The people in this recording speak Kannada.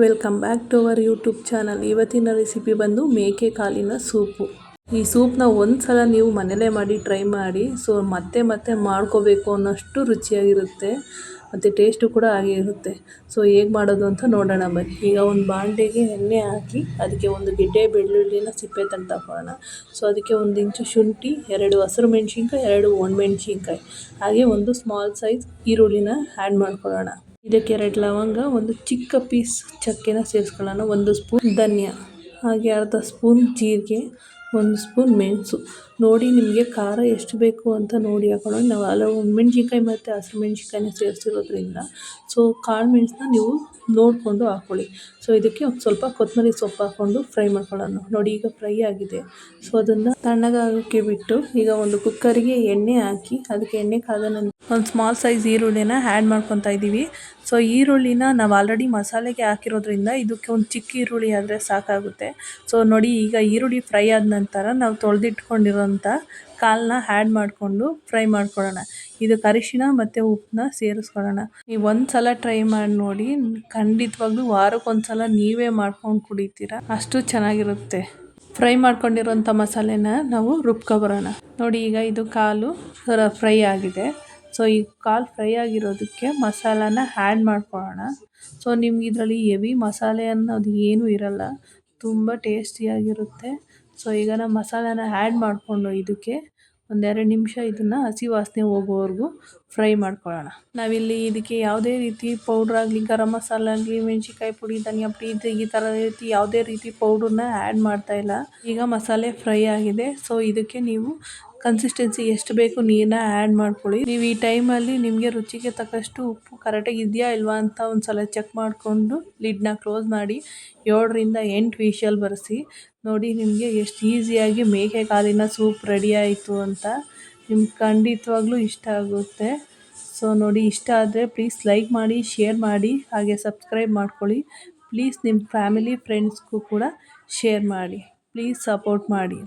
Welcome back to our YouTube channel. ಇವತ್ತಿನ ರೆಸಿಪಿ ಬಂದು ಮೇಕೆ ಕಾಲಿನ ಸೂಪು. ಈ ಸೂಪ್ನ ಒಂದು ಸಲ ನೀವು ಮನೇಲೇ ಮಾಡಿ ಟ್ರೈ ಮಾಡಿ. ಮತ್ತೆ ಮತ್ತೆ ಮಾಡ್ಕೋಬೇಕು ಅನ್ನೋಷ್ಟು ರುಚಿಯಾಗಿರುತ್ತೆ ಮತ್ತು ಟೇಸ್ಟು ಕೂಡ ಹಾಗೆ ಇರುತ್ತೆ. ಹೇಗೆ ಮಾಡೋದು ಅಂತ ನೋಡೋಣ ಬನ್ನಿ. ಈಗ ಒಂದು ಬಾಣಲೆಗೆ ಎಣ್ಣೆ ಹಾಕಿ ಅದಕ್ಕೆ ಒಂದು ಗೆಡ್ಡೆ ಬೆಳ್ಳುಳ್ಳಿನ ಸಿಪ್ಪೆ ತೆಗೆದುಕೊಳ್ಳೋಣ. ಅದಕ್ಕೆ ಒಂದು ಇಂಚು ಶುಂಠಿ, 2 ಹಸಿರು ಮೆಣಸಿನ್ಕಾಯಿ, 2 ಒಣಮೆಣಸಿನ್ಕಾಯಿ, ಹಾಗೆ ಒಂದು ಸ್ಮಾಲ್ ಸೈಜ್ ಈರುಳ್ಳಿನ ಆ್ಯಡ್ ಮಾಡ್ಕೊಳ್ಳೋಣ. ಇದಕ್ಕೆ 2 ಲವಂಗ, ಒಂದು ಚಿಕ್ಕ ಪೀಸ್ ಚಕ್ಕೆನ ಸೇರಿಸ್ಕೊಳ್ಳೋಣ, 1 ಸ್ಪೂನ್ ಧನಿಯಾ, ಹಾಗೆ ಅರ್ಧ ಸ್ಪೂನ್ ಜೀರಿಗೆ, 1 ಸ್ಪೂನ್ ಮೆಣಸು. ನೋಡಿ ನಿಮಗೆ ಖಾರ ಎಷ್ಟು ಬೇಕು ಅಂತ ನೋಡಿ ಹಾಕೊಳ್ಳೋಣ. ನಾವು ಹಲವು ಮೆಣಸಿನ್ಕಾಯಿ ಮತ್ತು ಹಸಿರು ಮೆಣಸಿನ್ಕಾಯಿನ ಸೇರಿಸಿರೋದ್ರಿಂದ ಕಾಳು ಮೆಣಸನ್ನ ನೀವು ನೋಡಿಕೊಂಡು ಹಾಕ್ಕೊಳ್ಳಿ. ಇದಕ್ಕೆ ಒಂದು ಸ್ವಲ್ಪ ಕೊತ್ತಂಬರಿ ಸೊಪ್ಪು ಹಾಕ್ಕೊಂಡು ಫ್ರೈ ಮಾಡ್ಕೊಳ್ಳೋಣ. ನೋಡಿ ಈಗ ಫ್ರೈ ಆಗಿದೆ. ಅದನ್ನು ತಣ್ಣಗಾಗೋಕ್ಕೆ ಬಿಟ್ಟು ಈಗ ಒಂದು ಕುಕ್ಕರಿಗೆ ಎಣ್ಣೆ ಹಾಕಿ ಅದಕ್ಕೆ ಎಣ್ಣೆ ಕಾದ ನಂತರ ಒಂದು ಸ್ಮಾಲ್ ಸೈಜ್ ಈರುಳ್ಳಿನ ಆ್ಯಡ್ ಮಾಡ್ಕೊತಾ ಇದ್ದೀವಿ. ಈರುಳ್ಳಿನ ನಾವು ಆಲ್ರೆಡಿ ಮಸಾಲೆಗೆ ಹಾಕಿರೋದ್ರಿಂದ ಇದಕ್ಕೆ ಒಂದು ಚಿಕ್ಕ ಈರುಳ್ಳಿ ಆದರೆ ಸಾಕಾಗುತ್ತೆ. ನೋಡಿ ಈಗ ಈರುಳ್ಳಿ ಫ್ರೈ ಆದ ನಂತರ ನಾವು ತೊಳೆದಿಟ್ಕೊಂಡಿರೋಂಥ ಕಾಳನ್ನ ಆ್ಯಡ್ ಮಾಡಿಕೊಂಡು ಫ್ರೈ ಮಾಡ್ಕೊಳ್ಳೋಣ. ಇದಕ್ಕೆ ಅರಿಶಿನ ಮತ್ತು ಉಪ್ಪನ್ನ ಸೇರಿಸ್ಕೊಳ್ಳೋಣ. ನೀವು ಒಂದು ಸಲ ಟ್ರೈ ಮಾಡಿ ನೋಡಿ, ಖಂಡಿತವಾಗ್ಲೂ ವಾರಕ್ಕೊಂದ್ಸಲ ನೀವೇ ಮಾಡ್ಕೊಂಡು ಕುಡಿತೀರಾ, ಅಷ್ಟು ಚೆನ್ನಾಗಿರುತ್ತೆ. ಫ್ರೈ ಮಾಡ್ಕೊಂಡಿರೋಂಥ ಮಸಾಲೆನ ನಾವು ರುಬ್ಕೊಬರೋಣ. ನೋಡಿ ಈಗ ಇದು ಕಾಲು ಫ್ರೈ ಆಗಿದೆ. ಈ ಕಾಲು ಫ್ರೈ ಆಗಿರೋದಕ್ಕೆ ಮಸಾಲಾನ ಆ್ಯಡ್ ಮಾಡ್ಕೊಳ್ಳೋಣ. ನಿಮ್ಗೆ ಇದರಲ್ಲಿ ಹೆವಿ ಮಸಾಲೆ ಅನ್ನೋದು ಏನೂ ಇರಲ್ಲ, ತುಂಬ ಟೇಸ್ಟಿಯಾಗಿರುತ್ತೆ. ಈಗ ನಾವು ಮಸಾಲಾನ ಆ್ಯಡ್ ಮಾಡಿಕೊಂಡು ಇದಕ್ಕೆ ಒಂದು 2 ನಿಮಿಷ ಇದನ್ನು ಹಸಿ ವಾಸನೆ ಹೋಗೋವರೆಗೂ ಫ್ರೈ ಮಾಡ್ಕೊಳ್ಳೋಣ. ನಾವಿಲ್ಲಿ ಇದಕ್ಕೆ ಯಾವುದೇ ರೀತಿ ಪೌಡ್ರಾಗಲಿ, ಗರಂ ಮಸಾಲ ಆಗಲಿ, ಮೆಣಸಿನ್ಕಾಯಿ ಪುಡಿ, ಧನಿಯಾ ಪುಡಿ ಈ ಥರ ರೀತಿ ಯಾವುದೇ ರೀತಿ ಪೌಡ್ರನ್ನ ಆ್ಯಡ್ ಮಾಡ್ತಾಯಿಲ್ಲ. ಈಗ ಮಸಾಲೆ ಫ್ರೈ ಆಗಿದೆ. ಇದಕ್ಕೆ ನೀವು ಕನ್ಸಿಸ್ಟೆನ್ಸಿ ಎಷ್ಟು ಬೇಕು ನೀರನ್ನ ಆ್ಯಡ್ ಮಾಡ್ಕೊಳ್ಳಿ. ನೀವು ಈ ಟೈಮಲ್ಲಿ ನಿಮಗೆ ರುಚಿಗೆ ತಕ್ಕಷ್ಟು ಉಪ್ಪು ಕರೆಕ್ಟಾಗಿ ಇದೆಯಾ ಇಲ್ವಾ ಅಂತ ಒಂದು ಸಲ ಚೆಕ್ ಮಾಡಿಕೊಂಡು ಲಿಡ್ನ ಕ್ಲೋಸ್ ಮಾಡಿ 7ರಿಂದ 8 ವಿಷಲ್ ಬರೆಸಿ. ನೋಡಿ ನಿಮಗೆ ಎಷ್ಟು ಈಸಿಯಾಗಿ ಮೇಕೆ ಕಾಲಿನ ಸೂಪ್ ರೆಡಿ ಆಯಿತು ಅಂತ. ನಿಮ್ಗೆ ಖಂಡಿತವಾಗ್ಲೂ ಇಷ್ಟ ಆಗುತ್ತೆ. ನೋಡಿ ಇಷ್ಟ ಆದರೆ ಪ್ಲೀಸ್ ಲೈಕ್ ಮಾಡಿ, ಶೇರ್ ಮಾಡಿ, ಹಾಗೆ ಸಬ್ಸ್ಕ್ರೈಬ್ ಮಾಡ್ಕೊಳ್ಳಿ. ಪ್ಲೀಸ್ ನಿಮ್ಮ ಫ್ಯಾಮಿಲಿ ಫ್ರೆಂಡ್ಸ್ಗೂ ಕೂಡ ಶೇರ್ ಮಾಡಿ. ಪ್ಲೀಸ್ ಸಪೋರ್ಟ್ ಮಾಡಿ.